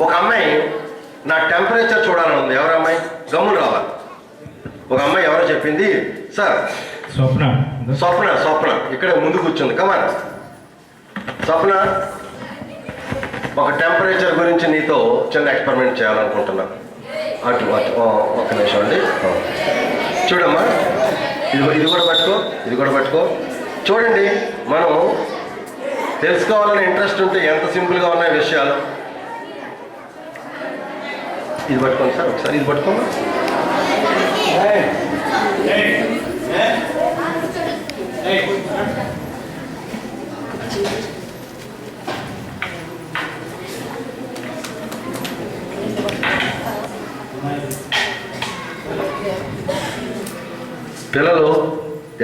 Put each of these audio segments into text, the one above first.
ఒక అమ్మాయి నా టెంపరేచర్ చూడాలని ఉంది. ఎవరు అమ్మాయి? గమ్ములు రావాలి. ఒక అమ్మాయి ఎవరో చెప్పింది, సార్ స్వప్న స్వప్న స్వప్న ఇక్కడ ముందు కూర్చుంది. కమాన్ స్వప్న, ఒక టెంపరేచర్ గురించి నీతో చిన్న ఎక్స్పెరిమెంట్ చేయాలనుకుంటున్నా. అటు అటు ఒక్క నిమిషం అండి. చూడమ్మా, ఇది కూడా పట్టుకో, ఇది కూడా పట్టుకో. చూడండి, మనం తెలుసుకోవాలని ఇంట్రెస్ట్ ఉంటే ఎంత సింపుల్గా ఉన్నాయి విషయాలు. ఇది పట్టుకోండి సార్, ఒకసారి ఇది పట్టుకోండి. పిల్లలు,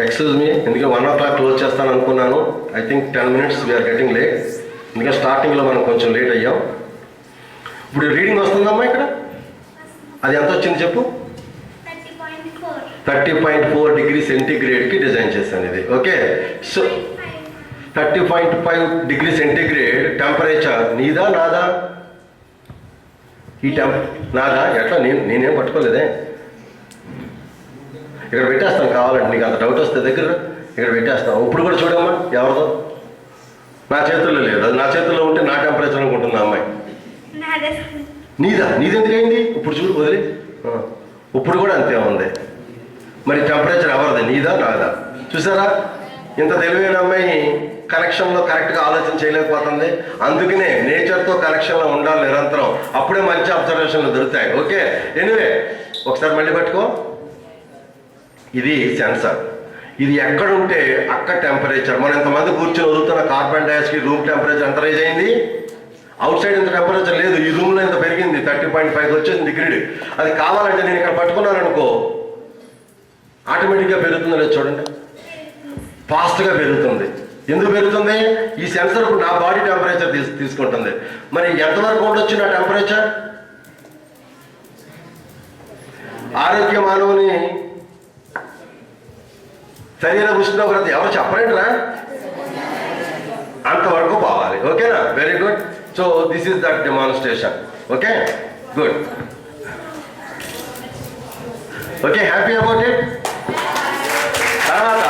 ఎక్స్క్యూజ్ మీ, ఎందుకంటే 1 o'clock క్లోజ్ చేస్తాను అనుకున్నాను. I think 10 minutes we're getting late. ఎందుకంటే స్టార్టింగ్లో మనం కొంచెం లేట్ అయ్యాం. ఇప్పుడు రీడింగ్ వస్తుందమ్మా ఇక్కడ. అది ఎంత వచ్చింది చెప్పు? 30.4 degrees సెంటీగ్రేడ్కి డిజైన్ చేశాను ఇది. Okay, so 30.5 degrees centigrade temperature. నీదా నాదా? ఈ నాదా? ఎట్లా? నేనేం పట్టుకోలేదే. ఇక్కడ పెట్టేస్తాను, కావాలంటే నీకు అంత డౌట్ వస్తే దగ్గర ఇక్కడ పెట్టేస్తాను. ఇప్పుడు కూడా చూడమ్మా, ఎవరిదో? నా చేతుల్లో లేదు. అది నా చేతుల్లో ఉంటే నా టెంపరేచర్ అనుకుంటుంది ఆ అమ్మాయి. నీదా? నీదెందుకు అయింది? ఇప్పుడు చూడు, వదిలి. ఇప్పుడు కూడా అంతే ఉంది. మరి టెంపరేచర్ ఎవరిది? నీదా నాదా? చూసారా, ఇంత తెలివైన అమ్మాయి కనెక్షన్లో కరెక్ట్గా ఆలోచన చేయలేకపోతుంది. అందుకనే నేచర్తో కనెక్షన్లో ఉండాలి నిరంతరం. అప్పుడే మంచి అబ్జర్వేషన్లు దొరుకుతాయి. ఓకే, ఎనివే ఒకసారి మళ్ళీ పట్టుకో. ఇది సెన్సార్. ఇది ఎక్కడుంటే అక్కడ టెంపరేచర్. మనం ఇంతమంది కూర్చొని వదులుతున్న కార్బన్ డైఆక్సైడ్ రూమ్ టెంపరేచర్ ఎంత రైజ్ అయింది? అవుట్ సైడ్ ఇంత టెంపరేచర్ లేదు, ఈ రూమ్లో ఇంత పెరిగింది. 30.5 వచ్చేసింది డిగ్రీ. అది కావాలంటే నేను ఇక్కడ పట్టుకున్నాను అనుకో, ఆటోమేటిక్గా పెరుగుతుందో లేదు చూడండి, ఫాస్ట్గా పెరుగుతుంది. ఎందుకు పెరుగుతుంది? ఈ సెన్సర్ నా బాడీ టెంపరేచర్ తీసుకుంటుంది. మరి ఎంతవరకు ఉండొచ్చు నా టెంపరేచర్? ఆరోగ్య మానవుని శరీర ఉష్ణోగ్రత ఎవరు చెప్పలేండిరా, అంతవరకు పోవాలి. ఓకేనా? Very good. So this is that demonstration. Okay, good. Okay, happy about it. తర్వాత